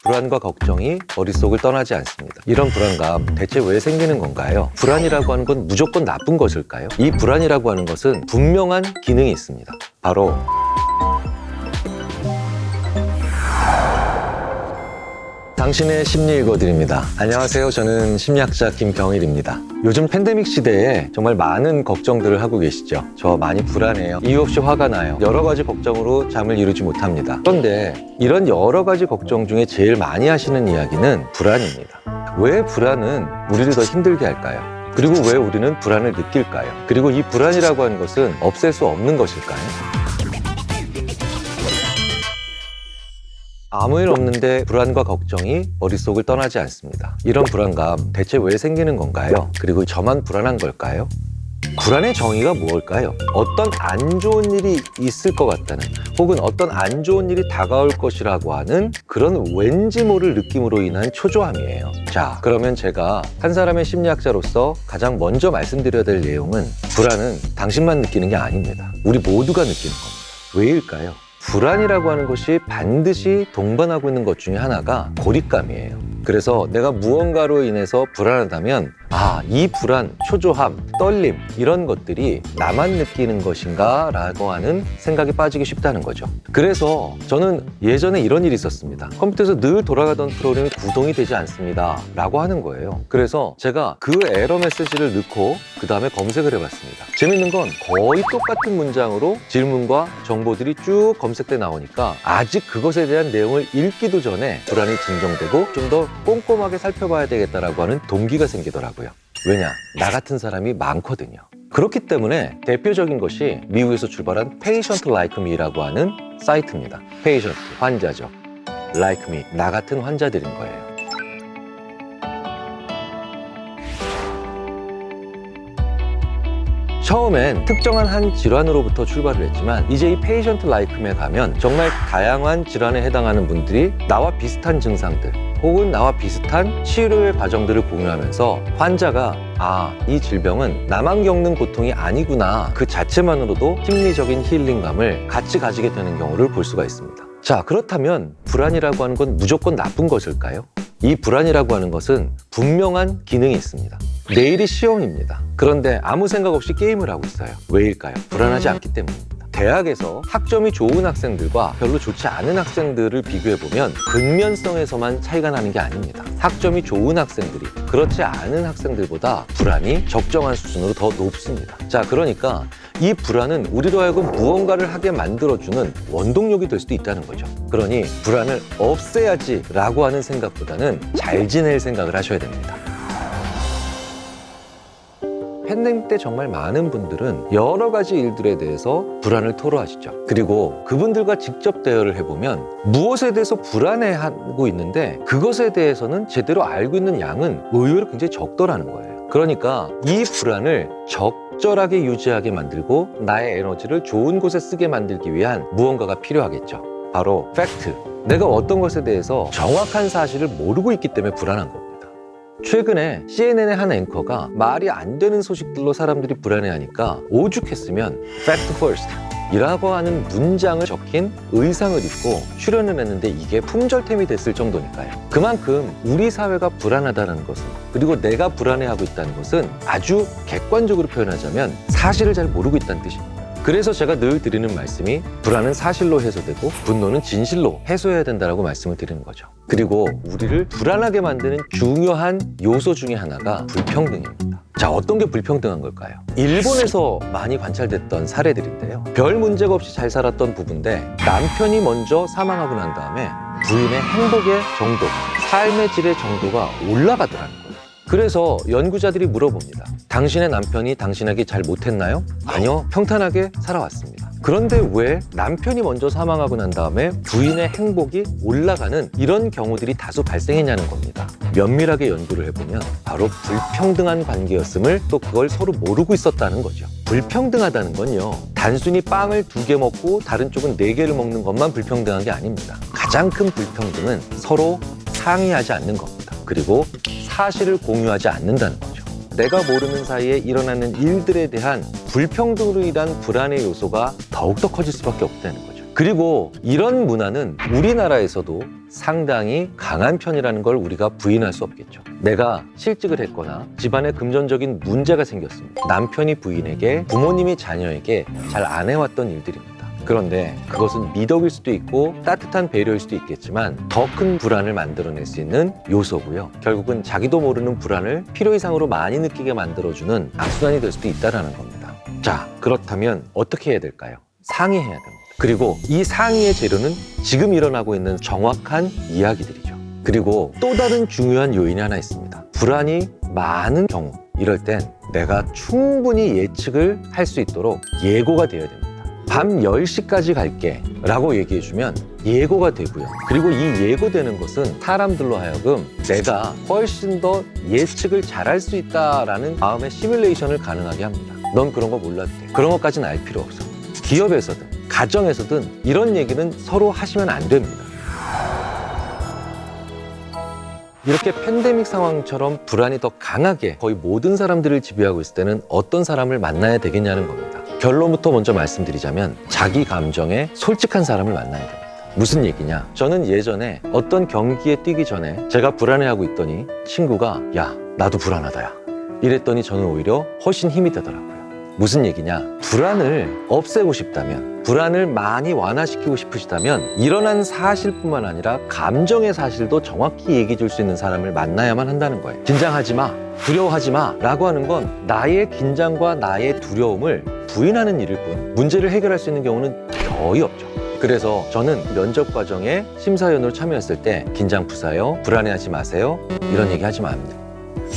불안과 걱정이 머릿속을 떠나지 않습니다. 이런 불안감 대체 왜 생기는 건가요? 불안이라고 하는 건 무조건 나쁜 것일까요? 이 불안이라고 하는 것은 분명한 기능이 있습니다. 바로 당신의 심리 읽어드립니다. 안녕하세요. 저는 심리학자 김경일입니다. 요즘 팬데믹 시대에 정말 많은 걱정들을 하고 계시죠. 저 많이 불안해요. 이유 없이 화가 나요. 여러 가지 걱정으로 잠을 이루지 못합니다. 그런데 이런 여러 가지 걱정 중에 제일 많이 하시는 이야기는 불안입니다. 왜 불안은 우리를 더 힘들게 할까요? 그리고 왜 우리는 불안을 느낄까요? 그리고 이 불안이라고 하는 것은 없앨 수 없는 것일까요? 아무 일 없는데 불안과 걱정이 머릿속을 떠나지 않습니다. 이런 불안감 대체 왜 생기는 건가요? 그리고 저만 불안한 걸까요? 불안의 정의가 무엇일까요? 어떤 안 좋은 일이 있을 것 같다는, 혹은 어떤 안 좋은 일이 다가올 것이라고 하는 그런 왠지 모를 느낌으로 인한 초조함이에요. 자, 그러면 제가 한 사람의 심리학자로서 가장 먼저 말씀드려야 될 내용은, 불안은 당신만 느끼는 게 아닙니다. 우리 모두가 느끼는 겁니다. 왜일까요? 불안이라고 하는 것이 반드시 동반하고 있는 것 중에 하나가 고립감이에요. 그래서 내가 무언가로 인해서 불안하다면, 이 불안, 초조함, 떨림, 이런 것들이 나만 느끼는 것인가 라고 하는 생각에 빠지기 쉽다는 거죠. 그래서 저는 예전에 이런 일이 있었습니다. 컴퓨터에서 늘 돌아가던 프로그램이 구동이 되지 않습니다 라고 하는 거예요. 그래서 제가 그 에러 메시지를 넣고 그 다음에 검색을 해봤습니다. 재밌는 건 거의 똑같은 문장으로 질문과 정보들이 쭉 검색돼 나오니까 아직 그것에 대한 내용을 읽기도 전에 불안이 진정되고 좀 더 꼼꼼하게 살펴봐야 되겠다라고 하는 동기가 생기더라고요. 왜냐? 나 같은 사람이 많거든요. 그렇기 때문에 대표적인 것이 미국에서 출발한 Patient Like Me라고 하는 사이트입니다. Patient, 환자죠. Like Me, 나 같은 환자들인 거예요. 처음엔 특정한 한 질환으로부터 출발을 했지만 이제 이 Patient Like Me에 가면 정말 다양한 질환에 해당하는 분들이 나와 비슷한 증상들 혹은 나와 비슷한 치료의 과정들을 공유하면서 환자가 이 질병은 나만 겪는 고통이 아니구나, 그 자체만으로도 심리적인 힐링감을 같이 가지게 되는 경우를 볼 수가 있습니다. 자, 그렇다면 불안이라고 하는 건 무조건 나쁜 것일까요? 이 불안이라고 하는 것은 분명한 기능이 있습니다. 내일이 시험입니다. 그런데 아무 생각 없이 게임을 하고 있어요. 왜일까요? 불안하지 않기 때문입니다. 대학에서 학점이 좋은 학생들과 별로 좋지 않은 학생들을 비교해보면 근면성에서만 차이가 나는 게 아닙니다. 학점이 좋은 학생들이 그렇지 않은 학생들보다 불안이 적정한 수준으로 더 높습니다. 자, 그러니까 이 불안은 우리로 하여금 무언가를 하게 만들어주는 원동력이 될 수도 있다는 거죠. 그러니 불안을 없애야지 라고 하는 생각보다는 잘 지낼 생각을 하셔야 됩니다. 팬데믹 때 정말 많은 분들은 여러 가지 일들에 대해서 불안을 토로하시죠. 그리고 그분들과 직접 대화를 해보면 무엇에 대해서 불안해하고 있는데 그것에 대해서는 제대로 알고 있는 양은 의외로 굉장히 적더라는 거예요. 그러니까 이 불안을 적절하게 유지하게 만들고 나의 에너지를 좋은 곳에 쓰게 만들기 위한 무언가가 필요하겠죠. 바로 팩트. 내가 어떤 것에 대해서 정확한 사실을 모르고 있기 때문에 불안한 겁니다. 최근에 CNN의 한 앵커가 말이 안 되는 소식들로 사람들이 불안해하니까 오죽했으면 Fact First 이라고 하는 문장을 적힌 의상을 입고 출연을 했는데 이게 품절템이 됐을 정도니까요. 그만큼 우리 사회가 불안하다는 것은, 그리고 내가 불안해하고 있다는 것은 아주 객관적으로 표현하자면 사실을 잘 모르고 있다는 뜻입니다. 그래서 제가 늘 드리는 말씀이 불안은 사실로 해소되고 분노는 진실로 해소해야 된다고 말씀을 드리는 거죠. 그리고 우리를 불안하게 만드는 중요한 요소 중에 하나가 불평등입니다. 자, 어떤 게 불평등한 걸까요? 일본에서 많이 관찰됐던 사례들인데요. 별 문제가 없이 잘 살았던 부부인데 남편이 먼저 사망하고 난 다음에 부인의 행복의 정도, 삶의 질의 정도가 올라가더라는 거예요. 그래서 연구자들이 물어봅니다. 당신의 남편이 당신에게 잘 못했나요? 아니요, 평탄하게 살아왔습니다. 그런데 왜 남편이 먼저 사망하고 난 다음에 부인의 행복이 올라가는 이런 경우들이 다소 발생했냐는 겁니다. 면밀하게 연구를 해보면 바로 불평등한 관계였음을, 또 그걸 서로 모르고 있었다는 거죠. 불평등하다는 건요, 단순히 빵을 2개 먹고 다른 쪽은 4개를 먹는 것만 불평등한 게 아닙니다. 가장 큰 불평등은 서로 상의하지 않는 겁니다. 그리고 사실을 공유하지 않는다는 거죠. 내가 모르는 사이에 일어나는 일들에 대한 불평등으로 인한 불안의 요소가 더욱더 커질 수밖에 없다는 거죠. 그리고 이런 문화는 우리나라에서도 상당히 강한 편이라는 걸 우리가 부인할 수 없겠죠. 내가 실직을 했거나 집안에 금전적인 문제가 생겼습니다. 남편이 부인에게, 부모님이 자녀에게 잘 안 해왔던 일들입니다. 그런데 그것은 미덕일 수도 있고 따뜻한 배려일 수도 있겠지만 더 큰 불안을 만들어낼 수 있는 요소고요. 결국은 자기도 모르는 불안을 필요 이상으로 많이 느끼게 만들어주는 악순환이 될 수도 있다는 겁니다. 자, 그렇다면 어떻게 해야 될까요? 상의해야 됩니다. 그리고 이 상의의 재료는 지금 일어나고 있는 정확한 이야기들이죠. 그리고 또 다른 중요한 요인이 하나 있습니다. 불안이 많은 경우, 이럴 땐 내가 충분히 예측을 할 수 있도록 예고가 되어야 됩니다. 밤 10시까지 갈게 라고 얘기해주면 예고가 되고요. 그리고 이 예고되는 것은 사람들로 하여금 내가 훨씬 더 예측을 잘할 수 있다라는 마음의 시뮬레이션을 가능하게 합니다. 넌 그런 거 몰라도 돼. 그런 것까지는 알 필요 없어. 기업에서든 가정에서든 이런 얘기는 서로 하시면 안 됩니다. 이렇게 팬데믹 상황처럼 불안이 더 강하게 거의 모든 사람들을 지배하고 있을 때는 어떤 사람을 만나야 되겠냐는 겁니다. 결론부터 먼저 말씀드리자면 자기 감정에 솔직한 사람을 만나야 됩니다. 무슨 얘기냐? 저는 예전에 어떤 경기에 뛰기 전에 제가 불안해하고 있더니 친구가 야, 나도 불안하다 야. 이랬더니 저는 오히려 훨씬 힘이 되더라고요. 무슨 얘기냐? 불안을 없애고 싶다면, 불안을 많이 완화시키고 싶으시다면 일어난 사실뿐만 아니라 감정의 사실도 정확히 얘기해 줄 수 있는 사람을 만나야만 한다는 거예요. 긴장하지 마, 두려워하지 마 라고 하는 건 나의 긴장과 나의 두려움을 부인하는 일일 뿐 문제를 해결할 수 있는 경우는 거의 없죠. 그래서 저는 면접 과정에 심사위원으로 참여했을 때 긴장 푸세요, 불안해하지 마세요 이런 얘기 하지 맙니다.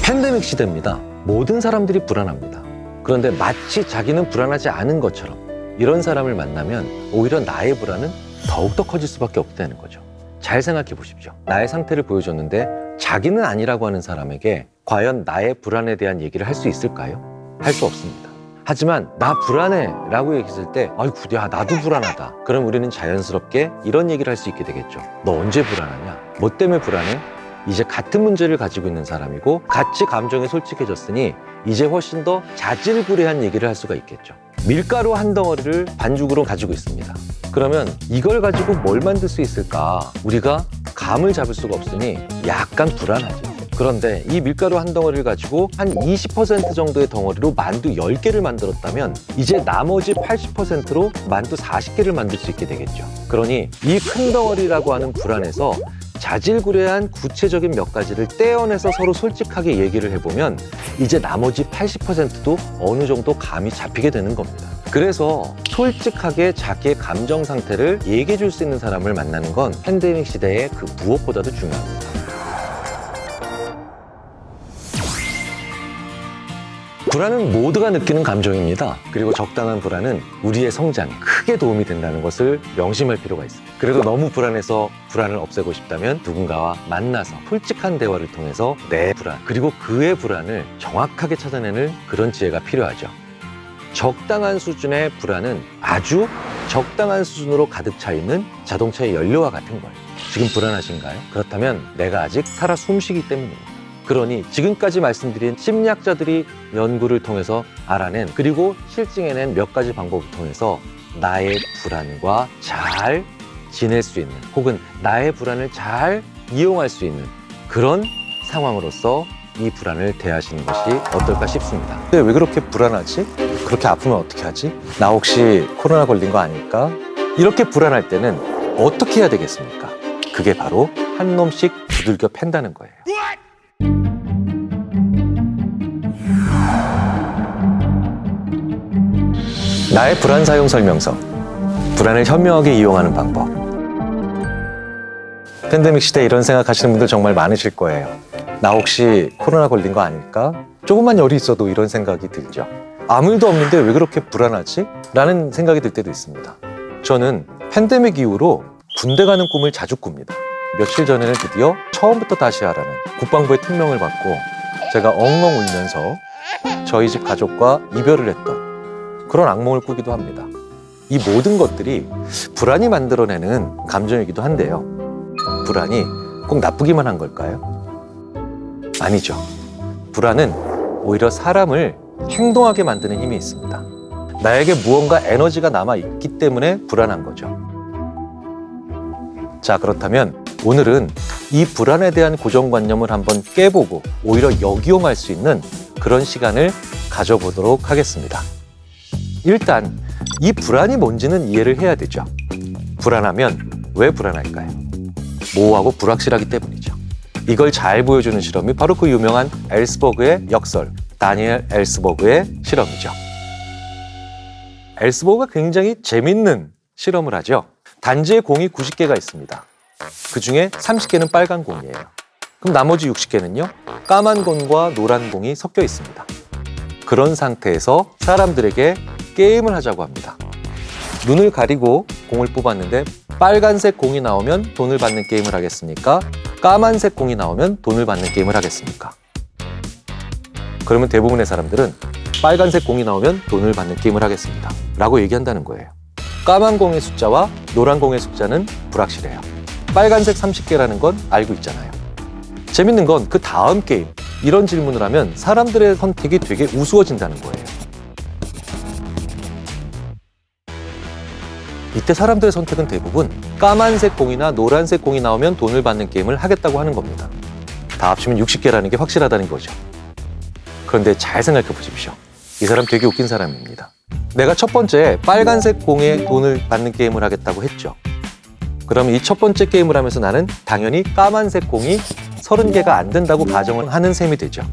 팬데믹 시대입니다. 모든 사람들이 불안합니다. 그런데 마치 자기는 불안하지 않은 것처럼 이런 사람을 만나면 오히려 나의 불안은 더욱더 커질 수밖에 없다는 거죠. 잘 생각해 보십시오. 나의 상태를 보여줬는데 자기는 아니라고 하는 사람에게 과연 나의 불안에 대한 얘기를 할 수 있을까요? 할 수 없습니다. 하지만 나 불안해 라고 얘기했을 때 아이고 야 나도 불안하다. 그럼 우리는 자연스럽게 이런 얘기를 할 수 있게 되겠죠. 너 언제 불안하냐? 뭐 때문에 불안해? 이제 같은 문제를 가지고 있는 사람이고 같이 감정에 솔직해졌으니 이제 훨씬 더 자질구레한 얘기를 할 수가 있겠죠. 밀가루 한 덩어리를 반죽으로 가지고 있습니다. 그러면 이걸 가지고 뭘 만들 수 있을까? 우리가 감을 잡을 수가 없으니 약간 불안하죠. 그런데 이 밀가루 한 덩어리를 가지고 한 20% 정도의 덩어리로 만두 10개를 만들었다면 이제 나머지 80%로 만두 40개를 만들 수 있게 되겠죠. 그러니 이 큰 덩어리라고 하는 불안에서 자질구레한 구체적인 몇 가지를 떼어내서 서로 솔직하게 얘기를 해보면 이제 나머지 80%도 어느 정도 감이 잡히게 되는 겁니다. 그래서 솔직하게 자기의 감정 상태를 얘기해 줄 수 있는 사람을 만나는 건 팬데믹 시대에 그 무엇보다도 중요합니다. 불안은 모두가 느끼는 감정입니다. 그리고 적당한 불안은 우리의 성장에 크게 도움이 된다는 것을 명심할 필요가 있습니다. 그래도 너무 불안해서 불안을 없애고 싶다면 누군가와 만나서 솔직한 대화를 통해서 내 불안 그리고 그의 불안을 정확하게 찾아내는 그런 지혜가 필요하죠. 적당한 수준의 불안은 아주 적당한 수준으로 가득 차 있는 자동차의 연료와 같은 거예요. 지금 불안하신가요? 그렇다면 내가 아직 살아 숨쉬기 때문입니다. 그러니 지금까지 말씀드린 심리학자들이 연구를 통해서 알아낸 그리고 실증해낸 몇 가지 방법을 통해서 나의 불안과 잘 지낼 수 있는 혹은 나의 불안을 잘 이용할 수 있는 그런 상황으로서 이 불안을 대하시는 것이 어떨까 싶습니다. 근데 왜 그렇게 불안하지? 그렇게 아프면 어떻게 하지? 나 혹시 코로나 걸린 거 아닐까? 이렇게 불안할 때는 어떻게 해야 되겠습니까? 그게 바로 한 놈씩 두들겨 팬다는 거예요. 나의 불안 사용 설명서. 불안을 현명하게 이용하는 방법. 팬데믹 시대에 이런 생각하시는 분들 정말 많으실 거예요. 나 혹시 코로나 걸린 거 아닐까? 조금만 열이 있어도 이런 생각이 들죠. 아무 일도 없는데 왜 그렇게 불안하지? 라는 생각이 들 때도 있습니다. 저는 팬데믹 이후로 군대 가는 꿈을 자주 꿉니다. 며칠 전에는 드디어 처음부터 다시 하라는 국방부의 특명을 받고 제가 엉엉 울면서 저희 집 가족과 이별을 했던 그런 악몽을 꾸기도 합니다. 이 모든 것들이 불안이 만들어내는 감정이기도 한데요. 불안이 꼭 나쁘기만 한 걸까요? 아니죠. 불안은 오히려 사람을 행동하게 만드는 힘이 있습니다. 나에게 무언가 에너지가 남아있기 때문에 불안한 거죠. 자, 그렇다면 오늘은 이 불안에 대한 고정관념을 한번 깨보고 오히려 역이용할 수 있는 그런 시간을 가져보도록 하겠습니다. 일단 이 불안이 뭔지는 이해를 해야 되죠. 불안하면 왜 불안할까요? 모호하고 불확실하기 때문이죠. 이걸 잘 보여주는 실험이 바로 그 유명한 엘스버그의 역설, 다니엘 엘스버그의 실험이죠. 엘스버그가 굉장히 재밌는 실험을 하죠. 단지에 공이 90개가 있습니다. 그 중에 30개는 빨간 공이에요. 그럼 나머지 60개는요? 까만 공과 노란 공이 섞여 있습니다. 그런 상태에서 사람들에게 게임을 하자고 합니다. 눈을 가리고 공을 뽑았는데 빨간색 공이 나오면 돈을 받는 게임을 하겠습니까? 까만색 공이 나오면 돈을 받는 게임을 하겠습니까? 그러면 대부분의 사람들은 빨간색 공이 나오면 돈을 받는 게임을 하겠습니다 라고 얘기한다는 거예요. 까만 공의 숫자와 노란 공의 숫자는 불확실해요. 빨간색 30개라는 건 알고 있잖아요. 재밌는 건 그 다음 게임, 이런 질문을 하면 사람들의 선택이 되게 우스워진다는 거예요. 이때 사람들의 선택은 대부분 까만색 공이나 노란색 공이 나오면 돈을 받는 게임을 하겠다고 하는 겁니다. 다 합치면 60개라는 게 확실하다는 거죠. 그런데 잘 생각해 보십시오. 이 사람 되게 웃긴 사람입니다. 내가 첫 번째 빨간색 공에 돈을 받는 게임을 하겠다고 했죠. 그럼 이 첫 번째 게임을 하면서 나는 당연히 까만색 공이 30개가 안 된다고 가정을 하는 셈이 되죠.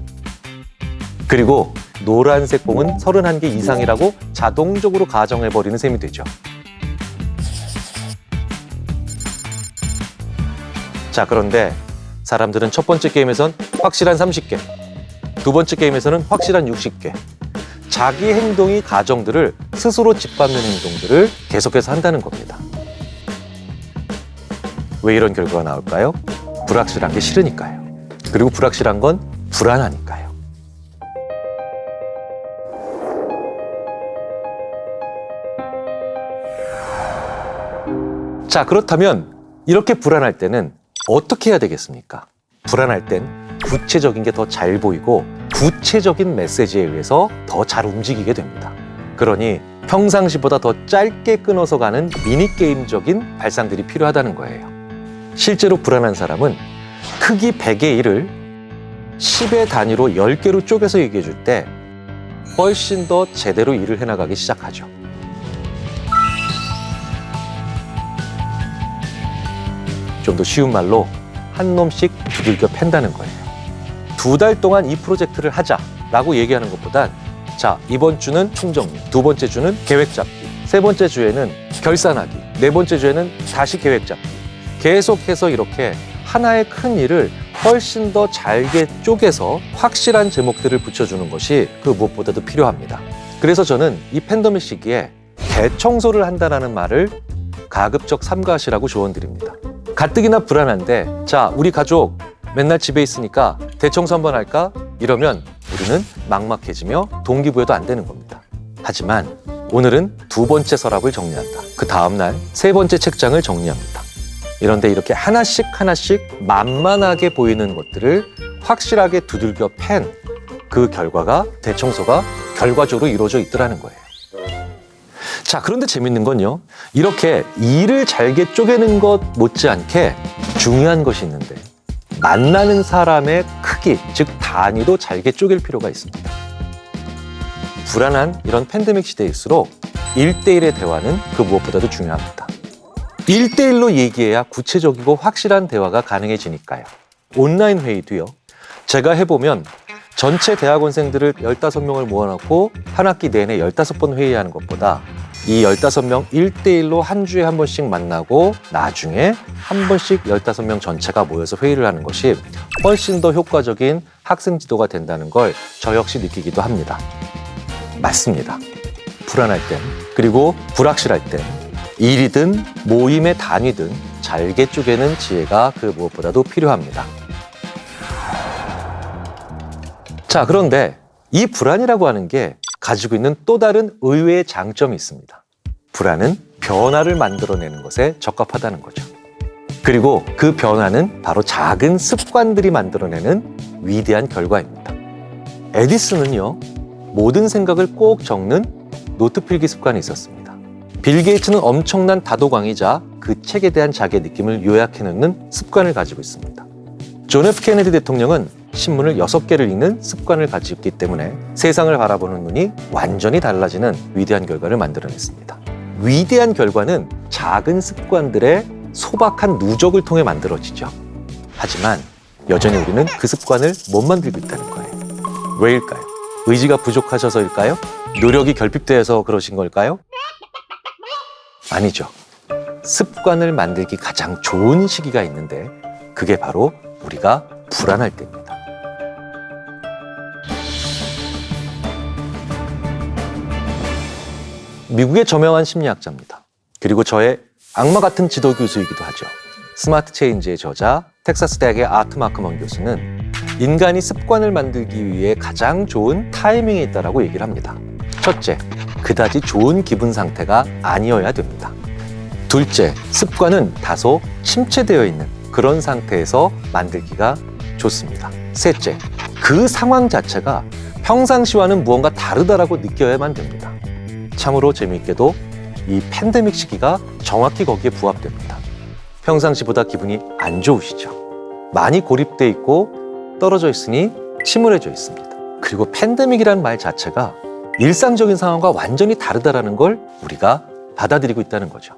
그리고 노란색 공은 31개 이상이라고 자동적으로 가정해버리는 셈이 되죠. 자, 그런데 사람들은 첫 번째 게임에선 확실한 30개, 두 번째 게임에서는 확실한 60개, 자기 행동이 가정들을 스스로 짓밟는 행동들을 계속해서 한다는 겁니다. 왜 이런 결과가 나올까요? 불확실한 게 싫으니까요. 그리고 불확실한 건 불안하니까요. 자, 그렇다면 이렇게 불안할 때는 어떻게 해야 되겠습니까? 불안할 땐 구체적인 게 더 잘 보이고 구체적인 메시지에 의해서 더 잘 움직이게 됩니다. 그러니 평상시보다 더 짧게 끊어서 가는 미니게임적인 발상들이 필요하다는 거예요. 실제로 불안한 사람은 크기 100의 일을 10의 단위로 10개로 쪼개서 얘기해 줄 때 훨씬 더 제대로 일을 해나가기 시작하죠. 좀 더 쉬운 말로 한 놈씩 두들겨 팬다는 거예요. 2달 동안 이 프로젝트를 하자라고 얘기하는 것보단 자, 이번 주는 총정리, 두 번째 주는 계획 잡기, 세 번째 주에는 결산하기, 네 번째 주에는 다시 계획 잡기. 계속해서 이렇게 하나의 큰 일을 훨씬 더 잘게 쪼개서 확실한 제목들을 붙여주는 것이 그 무엇보다도 필요합니다. 그래서 저는 이 팬데믹 시기에 대청소를 한다는 말을 가급적 삼가하시라고 조언드립니다. 가뜩이나 불안한데 자, 우리 가족 맨날 집에 있으니까 대청소 한번 할까? 이러면 우리는 막막해지며 동기부여도 안 되는 겁니다. 하지만 오늘은 두 번째 서랍을 정리한다. 그 다음날 세 번째 책장을 정리합니다. 이런데 이렇게 하나씩 만만하게 보이는 것들을 확실하게 두들겨 팬 그 결과가 대청소가 결과적으로 이루어져 있더라는 거예요. 자, 그런데 재밌는 건요. 이렇게 일을 잘게 쪼개는 것 못지않게 중요한 것이 있는데 만나는 사람의 크기, 즉 단위도 잘게 쪼갤 필요가 있습니다. 불안한 이런 팬데믹 시대일수록 1대1의 대화는 그 무엇보다도 중요합니다. 1대1로 얘기해야 구체적이고 확실한 대화가 가능해지니까요. 온라인 회의도요. 제가 해보면 전체 대학원생들을 15명을 모아놓고 한 학기 내내 15번 회의하는 것보다 이 15명 1대1로 한 주에 한 번씩 만나고 나중에 한 번씩 15명 전체가 모여서 회의를 하는 것이 훨씬 더 효과적인 학생 지도가 된다는 걸 저 역시 느끼기도 합니다. 맞습니다. 불안할 땐, 그리고 불확실할 땐 일이든 모임의 단위든 잘게 쪼개는 지혜가 그 무엇보다도 필요합니다. 자, 그런데 이 불안이라고 하는 게 가지고 있는 또 다른 의외의 장점이 있습니다. 불안은 변화를 만들어내는 것에 적합하다는 거죠. 그리고 그 변화는 바로 작은 습관들이 만들어내는 위대한 결과입니다. 에디슨은요, 모든 생각을 꼭 적는 노트 필기 습관이 있었습니다. 빌 게이츠는 엄청난 다도광이자 그 책에 대한 자기의 느낌을 요약해놓는 습관을 가지고 있습니다. 존 F 케네디 대통령은 신문을 6개를 읽는 습관을 가지고 있기 때문에 세상을 바라보는 눈이 완전히 달라지는 위대한 결과를 만들어냈습니다. 위대한 결과는 작은 습관들의 소박한 누적을 통해 만들어지죠. 하지만 여전히 우리는 그 습관을 못 만들고 있다는 거예요. 왜일까요? 의지가 부족하셔서일까요? 노력이 결핍되어서 그러신 걸까요? 아니죠. 습관을 만들기 가장 좋은 시기가 있는데 그게 바로 우리가 불안할 때입니다. 미국의 저명한 심리학자입니다. 그리고 저의 악마 같은 지도 교수이기도 하죠. 스마트 체인지의 저자 텍사스 대학의 아트 마크먼 교수는 인간이 습관을 만들기 위해 가장 좋은 타이밍이 있다고 얘기를 합니다. 첫째, 그다지 좋은 기분 상태가 아니어야 됩니다. 둘째, 습관은 다소 침체되어 있는 그런 상태에서 만들기가 좋습니다. 셋째, 그 상황 자체가 평상시와는 무언가 다르다라고 느껴야만 됩니다. 참으로 재미있게도 이 팬데믹 시기가 정확히 거기에 부합됩니다. 평상시보다 기분이 안 좋으시죠? 많이 고립돼 있고 떨어져 있으니 침울해져 있습니다. 그리고 팬데믹이라는 말 자체가 일상적인 상황과 완전히 다르다라는 걸 우리가 받아들이고 있다는 거죠.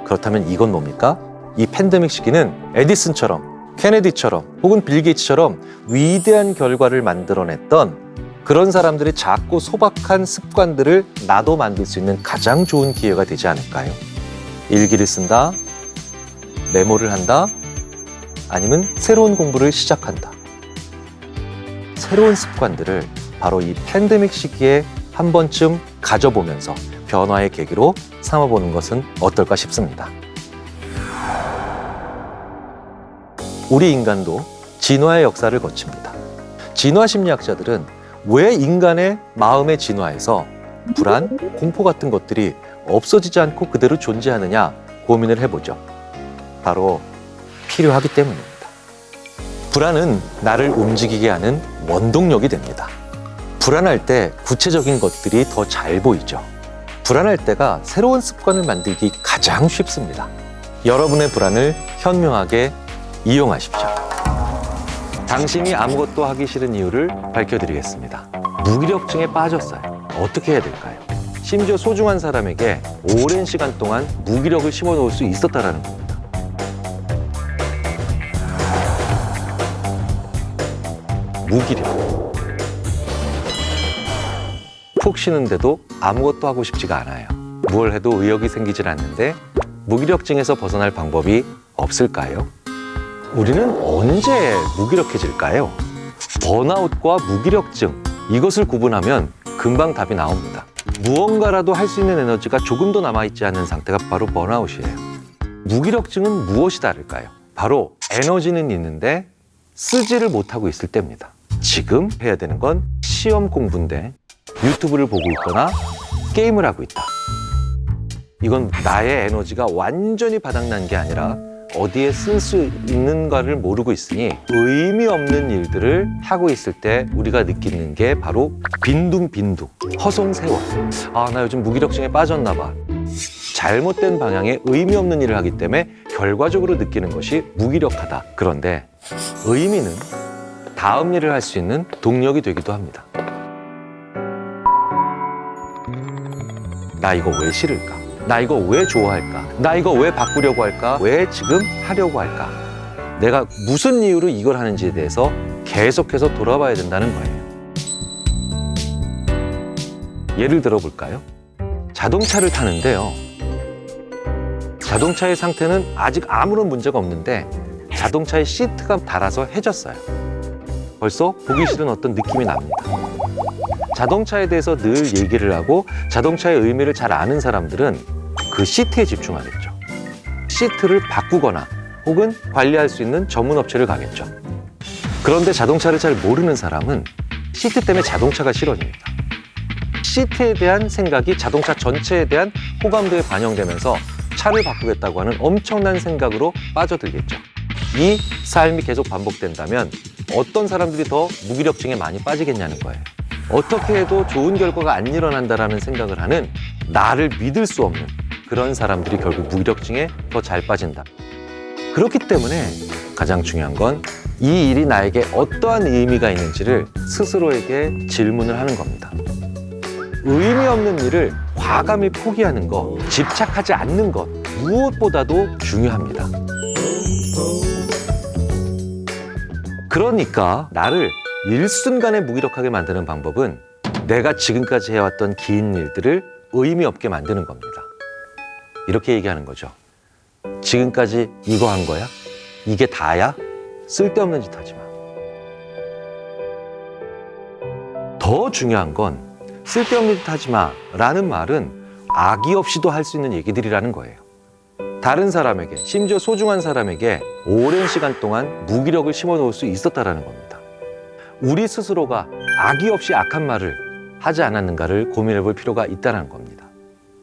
그렇다면 이건 뭡니까? 이 팬데믹 시기는 에디슨처럼, 케네디처럼, 혹은 빌 게이츠처럼 위대한 결과를 만들어냈던 그런 사람들의 작고 소박한 습관들을 나도 만들 수 있는 가장 좋은 기회가 되지 않을까요? 일기를 쓴다, 메모를 한다, 아니면 새로운 공부를 시작한다. 새로운 습관들을 바로 이 팬데믹 시기에 한 번쯤 가져보면서 변화의 계기로 삼아보는 것은 어떨까 싶습니다. 우리 인간도 진화의 역사를 거칩니다. 진화 심리학자들은 왜 인간의 마음의 진화에서 불안, 공포 같은 것들이 없어지지 않고 그대로 존재하느냐 고민을 해보죠. 바로 필요하기 때문입니다. 불안은 나를 움직이게 하는 원동력이 됩니다. 불안할 때 구체적인 것들이 더 잘 보이죠. 불안할 때가 새로운 습관을 만들기 가장 쉽습니다. 여러분의 불안을 현명하게 이용하십시오. 당신이 아무것도 하기 싫은 이유를 밝혀드리겠습니다. 무기력증에 빠졌어요. 어떻게 해야 될까요? 심지어 소중한 사람에게 오랜 시간 동안 무기력을 심어놓을 수 있었다는 겁니다. 무기력. 푹 쉬는데도 아무것도 하고 싶지가 않아요. 뭘 해도 의욕이 생기질 않는데 무기력증에서 벗어날 방법이 없을까요? 우리는 언제 무기력해질까요? 번아웃과 무기력증, 이것을 구분하면 금방 답이 나옵니다. 무언가라도 할 수 있는 에너지가 조금도 남아있지 않는 상태가 바로 번아웃이에요. 무기력증은 무엇이 다를까요? 바로 에너지는 있는데 쓰지를 못하고 있을 때입니다. 지금 해야 되는 건 시험 공부인데 유튜브를 보고 있거나 게임을 하고 있다. 이건 나의 에너지가 완전히 바닥난 게 아니라 어디에 쓸 수 있는가를 모르고 있으니 의미 없는 일들을 하고 있을 때 우리가 느끼는 게 바로 빈둥빈둥, 허송세월. 아, 나 요즘 무기력증에 빠졌나 봐. 잘못된 방향에 의미 없는 일을 하기 때문에 결과적으로 느끼는 것이 무기력하다. 그런데 의미는 다음 일을 할 수 있는 동력이 되기도 합니다. 나 이거 왜 싫을까? 나 이거 왜 좋아할까? 나 이거 왜 바꾸려고 할까? 왜 지금 하려고 할까? 내가 무슨 이유로 이걸 하는지에 대해서 계속해서 돌아봐야 된다는 거예요. 예를 들어볼까요? 자동차를 타는데요. 자동차의 상태는 아직 아무런 문제가 없는데 자동차의 시트가 닳아서 해졌어요. 벌써 보기 싫은 어떤 느낌이 납니다. 자동차에 대해서 늘 얘기를 하고 자동차의 의미를 잘 아는 사람들은 그 시트에 집중하겠죠. 시트를 바꾸거나 혹은 관리할 수 있는 전문 업체를 가겠죠. 그런데 자동차를 잘 모르는 사람은 시트 때문에 자동차가 싫어집니다. 시트에 대한 생각이 자동차 전체에 대한 호감도에 반영되면서 차를 바꾸겠다고 하는 엄청난 생각으로 빠져들겠죠. 이 삶이 계속 반복된다면 어떤 사람들이 더 무기력증에 많이 빠지겠냐는 거예요. 어떻게 해도 좋은 결과가 안 일어난다라는 생각을 하는 나를 믿을 수 없는 그런 사람들이 결국 무기력증에 더 잘 빠진다. 그렇기 때문에 가장 중요한 건 이 일이 나에게 어떠한 의미가 있는지를 스스로에게 질문을 하는 겁니다. 의미 없는 일을 과감히 포기하는 것, 집착하지 않는 것, 무엇보다도 중요합니다. 그러니까 나를 일순간에 무기력하게 만드는 방법은 내가 지금까지 해왔던 긴 일들을 의미 없게 만드는 겁니다. 이렇게 얘기하는 거죠. 지금까지 이거 한 거야? 이게 다야? 쓸데없는 짓 하지 마. 더 중요한 건 쓸데없는 짓 하지 마 라는 말은 악의 없이도 할 수 있는 얘기들이라는 거예요. 다른 사람에게, 심지어 소중한 사람에게 오랜 시간 동안 무기력을 심어 놓을 수 있었다는 겁니다. 우리 스스로가 악의 없이 악한 말을 하지 않았는가를 고민해 볼 필요가 있다는 겁니다.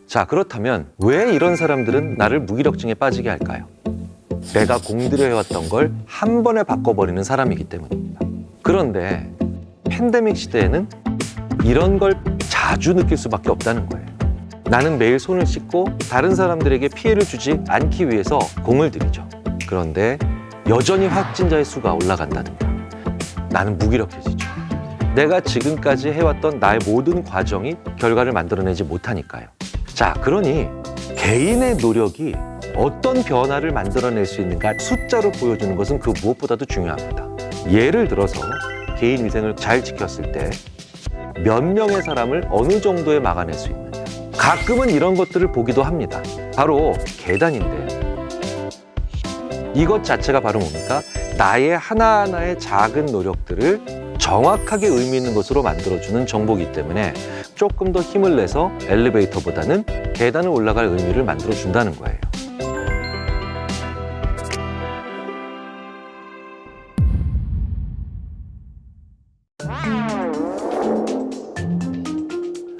자, 그렇다면 왜 이런 사람들은 나를 무기력증에 빠지게 할까요? 내가 공들여 해왔던 걸 한 번에 바꿔버리는 사람이기 때문입니다. 그런데 팬데믹 시대에는 이런 걸 자주 느낄 수밖에 없다는 거예요. 나는 매일 손을 씻고 다른 사람들에게 피해를 주지 않기 위해서 공을 들이죠. 그런데 여전히 확진자의 수가 올라간다든가 나는 무기력해지죠. 내가 지금까지 해왔던 나의 모든 과정이 결과를 만들어내지 못하니까요. 자, 그러니 개인의 노력이 어떤 변화를 만들어낼 수 있는가 숫자로 보여주는 것은 그 무엇보다도 중요합니다. 예를 들어서 개인 위생을 잘 지켰을 때 몇 명의 사람을 어느 정도에 막아낼 수 있느냐. 가끔은 이런 것들을 보기도 합니다. 바로 계단인데요. 이것 자체가 바로 뭡니까? 나의 하나하나의 작은 노력들을 정확하게 의미 있는 것으로 만들어주는 정보이기 때문에 조금 더 힘을 내서 엘리베이터보다는 계단을 올라갈 의미를 만들어준다는 거예요.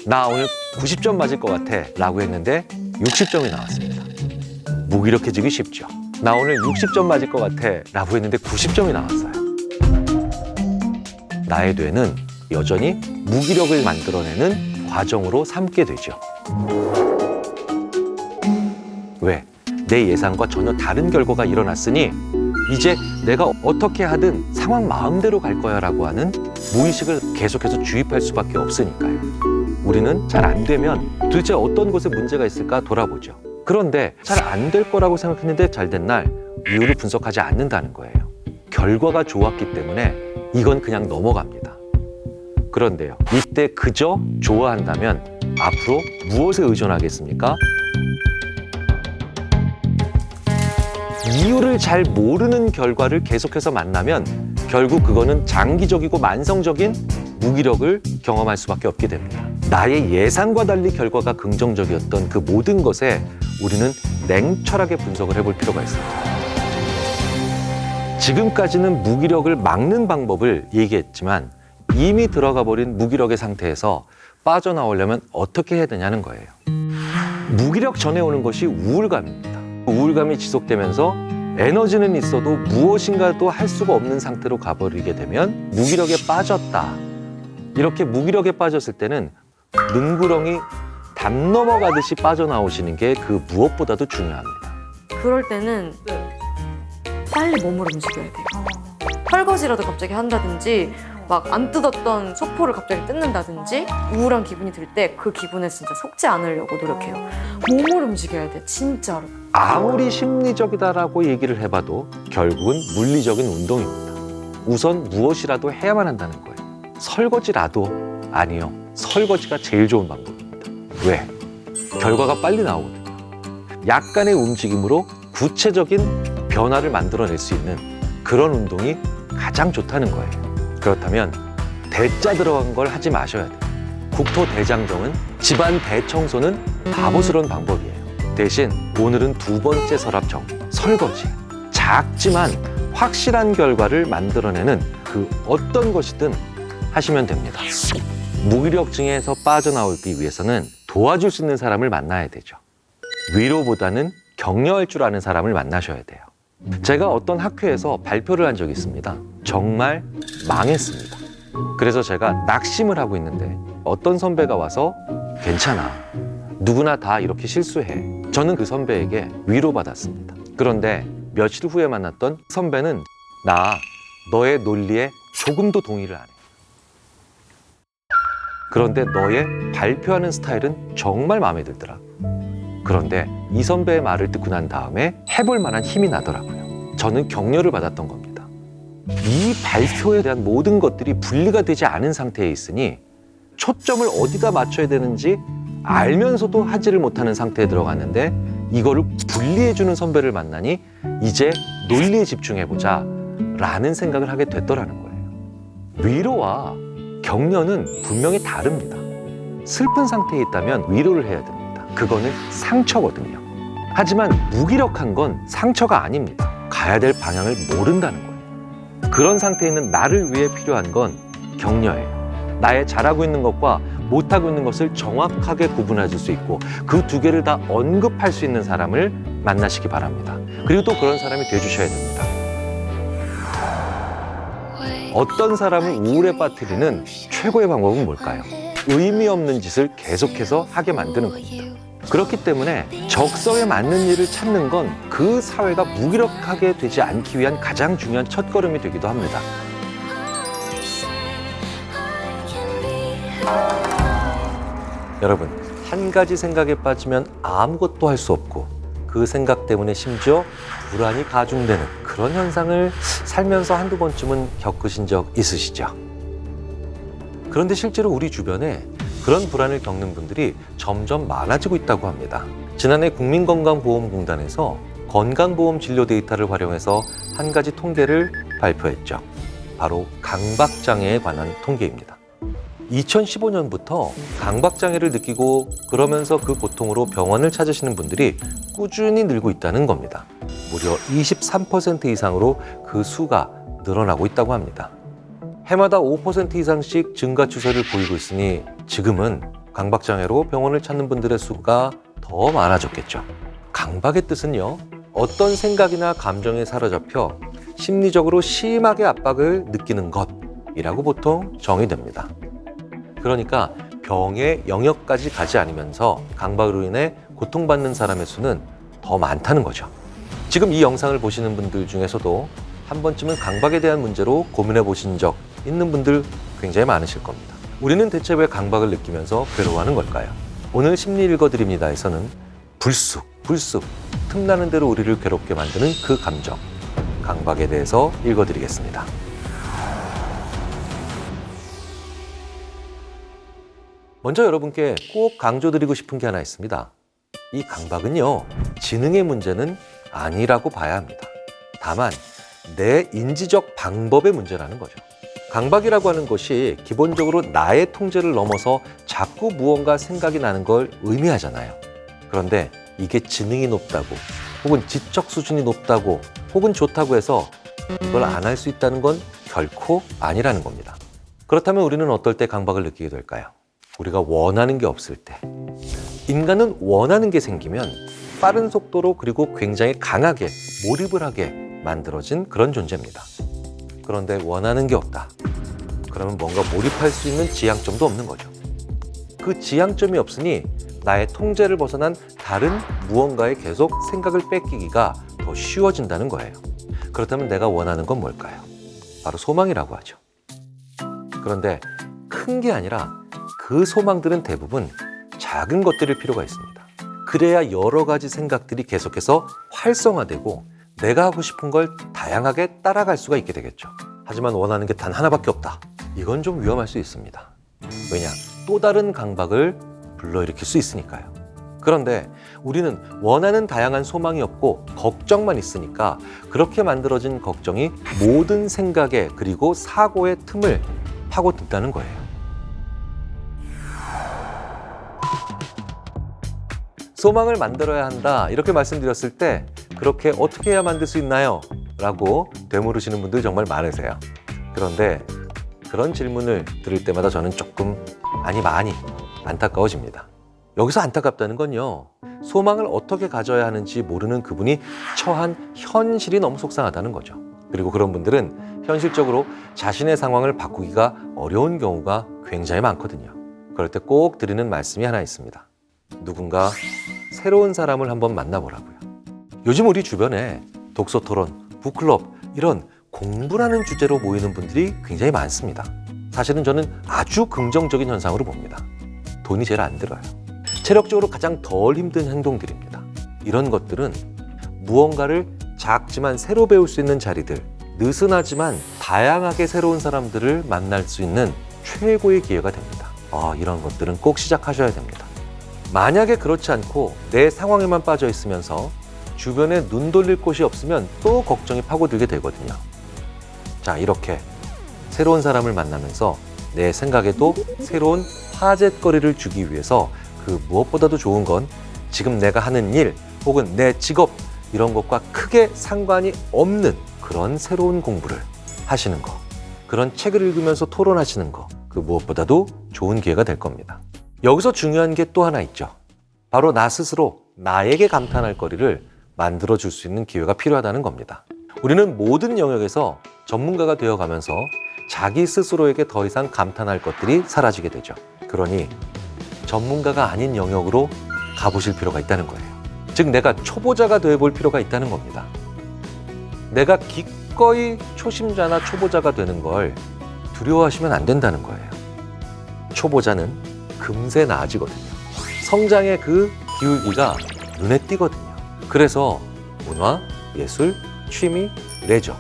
나 오늘 90점 맞을 것 같아 라고 했는데 60점이 나왔습니다. 무기력해지기 쉽죠. 나 오늘 60점 맞을 것 같아 라고 했는데 90점이 나왔어요. 나의 뇌는 여전히 무기력을 만들어내는 과정으로 삼게 되죠. 왜? 내 예상과 전혀 다른 결과가 일어났으니 이제 내가 어떻게 하든 상황 마음대로 갈 거야 라고 하는 무의식을 계속해서 주입할 수밖에 없으니까요. 우리는 잘 안 되면 도대체 어떤 곳에 문제가 있을까 돌아보죠. 그런데 잘 안 될 거라고 생각했는데 잘 된 날 이유를 분석하지 않는다는 거예요. 결과가 좋았기 때문에 이건 그냥 넘어갑니다. 그런데요, 이때 그저 좋아한다면 앞으로 무엇에 의존하겠습니까? 이유를 잘 모르는 결과를 계속해서 만나면 결국 그거는 장기적이고 만성적인 무기력을 경험할 수밖에 없게 됩니다. 나의 예상과 달리 결과가 긍정적이었던 그 모든 것에 우리는 냉철하게 분석을 해볼 필요가 있습니다. 지금까지는 무기력을 막는 방법을 얘기했지만 이미 들어가 버린 무기력의 상태에서 빠져나오려면 어떻게 해야 되냐는 거예요. 무기력 전에 오는 것이 우울감입니다. 우울감이 지속되면서 에너지는 있어도 무엇인가도 할 수가 없는 상태로 가버리게 되면 무기력에 빠졌다. 이렇게 무기력에 빠졌을 때는 능구렁이 담 넘어가듯이 빠져나오시는 게 그 무엇보다도 중요합니다. 그럴 때는 빨리 몸을 움직여야 돼요. 설거지라도 갑자기 한다든지 막 안 뜯었던 소포를 갑자기 뜯는다든지 우울한 기분이 들 때 그 기분에 진짜 속지 않으려고 노력해요. 몸을 움직여야 돼, 진짜로. 아무리 심리적이다라고 얘기를 해봐도 결국은 물리적인 운동입니다. 우선 무엇이라도 해야만 한다는 거예요. 설거지라도 아니요. 설거지가 제일 좋은 방법입니다. 왜? 결과가 빨리 나오거든요. 약간의 움직임으로 구체적인 변화를 만들어낼 수 있는 그런 운동이 가장 좋다는 거예요. 그렇다면 대자 들어간 걸 하지 마셔야 돼요. 국토대장정은 집안 대청소는 바보스러운 방법이에요. 대신 오늘은 두 번째 서랍 정리, 설거지. 작지만 확실한 결과를 만들어내는 그 어떤 것이든 하시면 됩니다. 무기력증에서 빠져나오기 위해서는 도와줄 수 있는 사람을 만나야 되죠. 위로보다는 격려할 줄 아는 사람을 만나셔야 돼요. 제가 어떤 학회에서 발표를 한 적이 있습니다. 정말 망했습니다. 그래서 제가 낙심을 하고 있는데 어떤 선배가 와서 괜찮아. 누구나 다 이렇게 실수해. 저는 그 선배에게 위로받았습니다. 그런데 며칠 후에 만났던 선배는 나 너의 논리에 조금도 동의를 안 해. 그런데 너의 발표하는 스타일은 정말 마음에 들더라. 그런데 이 선배의 말을 듣고 난 다음에 해볼 만한 힘이 나더라고요. 저는 격려를 받았던 겁니다. 이 발표에 대한 모든 것들이 분리가 되지 않은 상태에 있으니 초점을 어디다 맞춰야 되는지 알면서도 하지를 못하는 상태에 들어갔는데 이거를 분리해주는 선배를 만나니 이제 논리에 집중해보자 라는 생각을 하게 됐더라는 거예요. 위로와 격려는 분명히 다릅니다. 슬픈 상태에 있다면 위로를 해야 됩니다. 그거는 상처거든요. 하지만 무기력한 건 상처가 아닙니다. 가야 될 방향을 모른다는 거예요. 그런 상태에 있는 나를 위해 필요한 건 격려예요. 나의 잘하고 있는 것과 못하고 있는 것을 정확하게 구분해 줄 수 있고 그 두 개를 다 언급할 수 있는 사람을 만나시기 바랍니다. 그리고 또 그런 사람이 돼주셔야 됩니다. 어떤 사람을 우울에 빠뜨리는 최고의 방법은 뭘까요? 의미 없는 짓을 계속해서 하게 만드는 겁니다. 그렇기 때문에 적성에 맞는 일을 찾는 건 그 사회가 무기력하게 되지 않기 위한 가장 중요한 첫걸음이 되기도 합니다. 여러분, 한 가지 생각에 빠지면 아무것도 할 수 없고 그 생각 때문에 심지어 불안이 가중되는 그런 현상을 살면서 한두 번쯤은 겪으신 적 있으시죠? 그런데 실제로 우리 주변에 그런 불안을 겪는 분들이 점점 많아지고 있다고 합니다. 지난해 국민건강보험공단에서 건강보험 진료 데이터를 활용해서 한 가지 통계를 발표했죠. 바로 강박장애에 관한 통계입니다. 2015년부터 강박장애를 느끼고 그러면서 그 고통으로 병원을 찾으시는 분들이 꾸준히 늘고 있다는 겁니다. 무려 23% 이상으로 그 수가 늘어나고 있다고 합니다. 해마다 5% 이상씩 증가 추세를 보이고 있으니 지금은 강박장애로 병원을 찾는 분들의 수가 더 많아졌겠죠. 강박의 뜻은요, 어떤 생각이나 감정에 사로잡혀 심리적으로 심하게 압박을 느끼는 것이라고 보통 정의됩니다. 그러니까 병의 영역까지 가지 않으면서 강박으로 인해 고통받는 사람의 수는 더 많다는 거죠. 지금 이 영상을 보시는 분들 중에서도 한 번쯤은 강박에 대한 문제로 고민해 보신 적 있는 분들 굉장히 많으실 겁니다. 우리는 대체 왜 강박을 느끼면서 괴로워하는 걸까요? 오늘 심리 읽어드립니다에서는 불쑥 틈나는 대로 우리를 괴롭게 만드는 그 감정, 강박에 대해서 읽어드리겠습니다. 먼저 여러분께 꼭 강조드리고 싶은 게 하나 있습니다. 이 강박은요, 지능의 문제는 아니라고 봐야 합니다. 다만 내 인지적 방법의 문제라는 거죠. 강박이라고 하는 것이 기본적으로 나의 통제를 넘어서 자꾸 무언가 생각이 나는 걸 의미하잖아요. 그런데 이게 지능이 높다고 혹은 지적 수준이 높다고 혹은 좋다고 해서 이걸 안 할 수 있다는 건 결코 아니라는 겁니다. 그렇다면 우리는 어떨 때 강박을 느끼게 될까요? 우리가 원하는 게 없을 때. 인간은 원하는 게 생기면 빠른 속도로 그리고 굉장히 강하게 몰입을 하게 만들어진 그런 존재입니다. 그런데 원하는 게 없다. 그러면 뭔가 몰입할 수 있는 지향점도 없는 거죠. 그 지향점이 없으니 나의 통제를 벗어난 다른 무언가에 계속 생각을 뺏기기가 더 쉬워진다는 거예요. 그렇다면 내가 원하는 건 뭘까요? 바로 소망이라고 하죠. 그런데 큰 게 아니라 그 소망들은 대부분 작은 것들일 필요가 있습니다. 그래야 여러 가지 생각들이 계속해서 활성화되고 내가 하고 싶은 걸 다양하게 따라갈 수가 있게 되겠죠. 하지만 원하는 게 단 하나밖에 없다. 이건 좀 위험할 수 있습니다. 왜냐? 또 다른 강박을 불러일으킬 수 있으니까요. 그런데 우리는 원하는 다양한 소망이 없고 걱정만 있으니까 그렇게 만들어진 걱정이 모든 생각에 그리고 사고의 틈을 파고든다는 거예요. 소망을 만들어야 한다 이렇게 말씀드렸을 때 그렇게 어떻게 해야 만들 수 있나요? 라고 되물으시는 분들 정말 많으세요. 그런데 그런 질문을 들을 때마다 저는 조금 많이 안타까워집니다. 여기서 안타깝다는 건요, 소망을 어떻게 가져야 하는지 모르는 그분이 처한 현실이 너무 속상하다는 거죠. 그리고 그런 분들은 현실적으로 자신의 상황을 바꾸기가 어려운 경우가 굉장히 많거든요. 그럴 때 꼭 드리는 말씀이 하나 있습니다. 누군가 새로운 사람을 한번 만나보라고요. 요즘 우리 주변에 독서 토론, 북클럽 이런 공부라는 주제로 모이는 분들이 굉장히 많습니다. 사실은 저는 아주 긍정적인 현상으로 봅니다. 돈이 제일 안 들어요. 체력적으로 가장 덜 힘든 행동들입니다. 이런 것들은 무언가를 작지만 새로 배울 수 있는 자리들, 느슨하지만 다양하게 새로운 사람들을 만날 수 있는 최고의 기회가 됩니다. 이런 것들은 꼭 시작하셔야 됩니다. 만약에 그렇지 않고 내 상황에만 빠져 있으면서 주변에 눈 돌릴 곳이 없으면 또 걱정이 파고들게 되거든요. 자, 이렇게 새로운 사람을 만나면서 내 생각에도 새로운 화제거리를 주기 위해서 그 무엇보다도 좋은 건 지금 내가 하는 일 혹은 내 직업 이런 것과 크게 상관이 없는 그런 새로운 공부를 하시는 거, 그런 책을 읽으면서 토론하시는 거, 그 무엇보다도 좋은 기회가 될 겁니다. 여기서 중요한 게 또 하나 있죠. 바로 나 스스로 나에게 감탄할 거리를 만들어줄 수 있는 기회가 필요하다는 겁니다. 우리는 모든 영역에서 전문가가 되어가면서 자기 스스로에게 더 이상 감탄할 것들이 사라지게 되죠. 그러니 전문가가 아닌 영역으로 가보실 필요가 있다는 거예요. 즉 내가 초보자가 되어볼 필요가 있다는 겁니다. 내가 기꺼이 초심자나 초보자가 되는 걸 두려워하시면 안 된다는 거예요. 초보자는 금세 나아지거든요. 성장의 그 기울기가 눈에 띄거든요. 그래서 문화, 예술, 취미, 레저,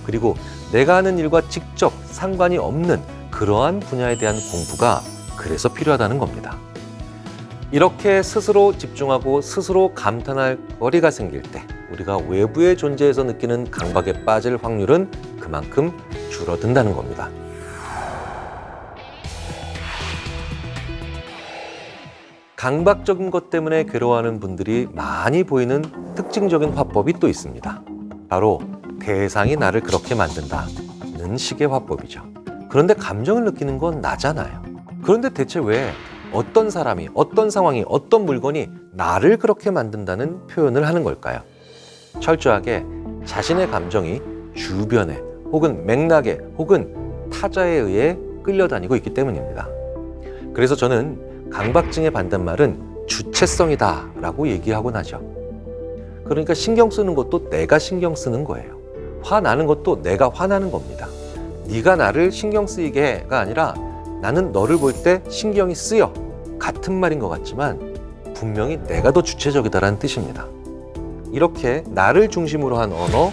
그리고 내가 하는 일과 직접 상관이 없는 그러한 분야에 대한 공부가 그래서 필요하다는 겁니다. 이렇게 스스로 집중하고 스스로 감탄할 거리가 생길 때 우리가 외부의 존재에서 느끼는 강박에 빠질 확률은 그만큼 줄어든다는 겁니다. 강박적인 것 때문에 괴로워하는 분들이 많이 보이는 특징적인 화법이 또 있습니다. 바로 대상이 나를 그렇게 만든다는 식의 화법이죠. 그런데 감정을 느끼는 건 나잖아요. 그런데 대체 왜 어떤 사람이, 어떤 상황이, 어떤 물건이 나를 그렇게 만든다는 표현을 하는 걸까요? 철저하게 자신의 감정이 주변에 혹은 맥락에 혹은 타자에 의해 끌려다니고 있기 때문입니다. 그래서 저는 강박증의 반대말은 주체성이다 라고 얘기하곤 하죠. 그러니까 신경 쓰는 것도 내가 신경 쓰는 거예요. 화나는 것도 내가 화나는 겁니다. 네가 나를 신경 쓰이게가 아니라 나는 너를 볼 때 신경이 쓰여. 같은 말인 것 같지만 분명히 내가 더 주체적이다라는 뜻입니다. 이렇게 나를 중심으로 한 언어,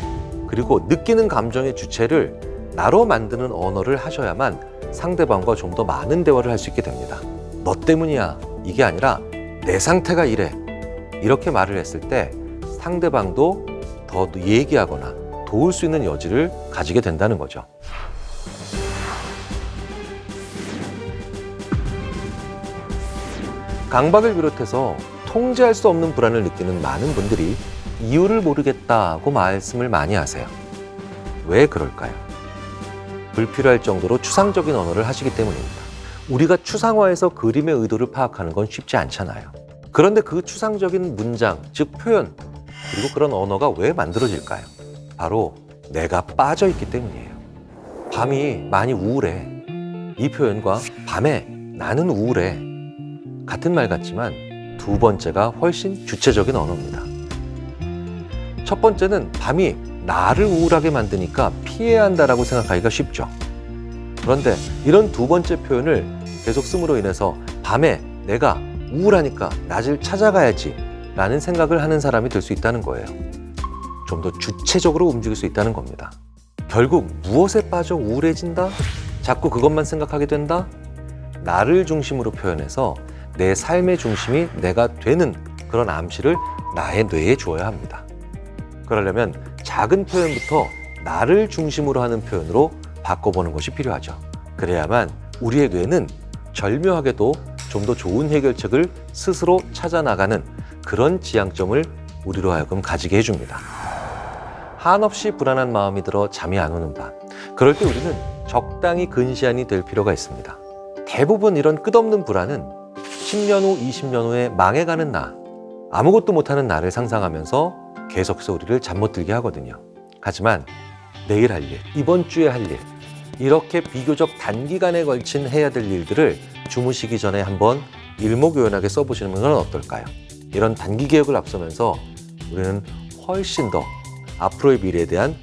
그리고 느끼는 감정의 주체를 나로 만드는 언어를 하셔야만 상대방과 좀 더 많은 대화를 할 수 있게 됩니다. 너 때문이야. 이게 아니라 내 상태가 이래. 이렇게 말을 했을 때 상대방도 더 얘기하거나 도울 수 있는 여지를 가지게 된다는 거죠. 강박을 비롯해서 통제할 수 없는 불안을 느끼는 많은 분들이 이유를 모르겠다고 말씀을 많이 하세요. 왜 그럴까요? 불필요할 정도로 추상적인 언어를 하시기 때문입니다. 우리가 추상화해서 그림의 의도를 파악하는 건 쉽지 않잖아요. 그런데 그 추상적인 문장, 즉 표현, 그리고 그런 언어가 왜 만들어질까요? 바로 내가 빠져 있기 때문이에요. 밤이 많이 우울해. 이 표현과 밤에 나는 우울해. 같은 말 같지만 두 번째가 훨씬 주체적인 언어입니다. 첫 번째는 밤이 나를 우울하게 만드니까 피해야 한다라고 생각하기가 쉽죠. 그런데 이런 두 번째 표현을 계속 씀으로 인해서 밤에 내가 우울하니까 낮을 찾아가야지 라는 생각을 하는 사람이 될 수 있다는 거예요. 좀 더 주체적으로 움직일 수 있다는 겁니다. 결국 무엇에 빠져 우울해진다? 자꾸 그것만 생각하게 된다? 나를 중심으로 표현해서 내 삶의 중심이 내가 되는 그런 암시를 나의 뇌에 주어야 합니다. 그러려면 작은 표현부터 나를 중심으로 하는 표현으로 바꿔보는 것이 필요하죠. 그래야만 우리의 뇌는 절묘하게도 좀 더 좋은 해결책을 스스로 찾아나가는 그런 지향점을 우리로 하여금 가지게 해줍니다. 한없이 불안한 마음이 들어 잠이 안 오는 밤. 그럴 때 우리는 적당히 근시안이 될 필요가 있습니다. 대부분 이런 끝없는 불안은 10년 후, 20년 후에 망해가는 나, 아무것도 못하는 나를 상상하면서 계속해서 우리를 잠 못 들게 하거든요. 하지만 내일 할 일, 이번 주에 할 일, 이렇게 비교적 단기간에 걸친 해야 될 일들을 주무시기 전에 한번 일목요연하게 써보시는 건 어떨까요? 이런 단기 계획을 앞서면서 우리는 훨씬 더 앞으로의 미래에 대한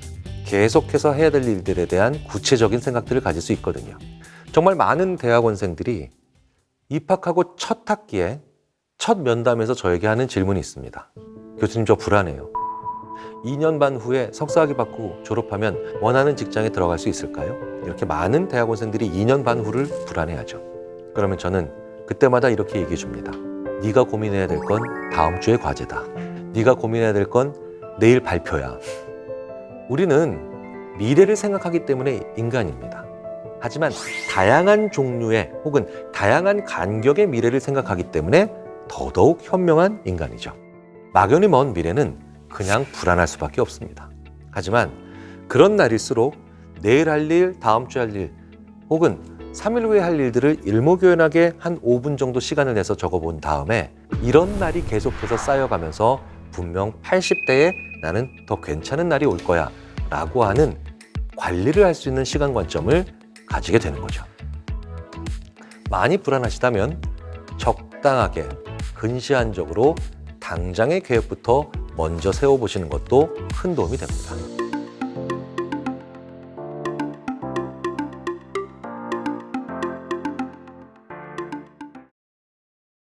계속해서 해야 될 일들에 대한 구체적인 생각들을 가질 수 있거든요. 정말 많은 대학원생들이 입학하고 첫 학기에 첫 면담에서 저에게 하는 질문이 있습니다. 교수님, 저 불안해요. 2년 반 후에 석사학위 받고 졸업하면 원하는 직장에 들어갈 수 있을까요? 이렇게 많은 대학원생들이 2년 반 후를 불안해하죠. 그러면 저는 그때마다 이렇게 얘기해 줍니다. 네가 고민해야 될 건 다음 주의 과제다. 네가 고민해야 될 건 내일 발표야. 우리는 미래를 생각하기 때문에 인간입니다. 하지만 다양한 종류의 혹은 다양한 간격의 미래를 생각하기 때문에 더더욱 현명한 인간이죠. 막연히 먼 미래는 그냥 불안할 수밖에 없습니다. 하지만 그런 날일수록 내일 할 일, 다음 주에 할 일, 혹은 3일 후에 할 일들을 일목요연하게 한 5분 정도 시간을 내서 적어본 다음에 이런 날이 계속해서 쌓여가면서 분명 80대에 나는 더 괜찮은 날이 올 거야 라고 하는 관리를 할 수 있는 시간 관점을 가지게 되는 거죠. 많이 불안하시다면 적당하게 근시안적으로 당장의 계획부터 먼저 세워보시는 것도 큰 도움이 됩니다.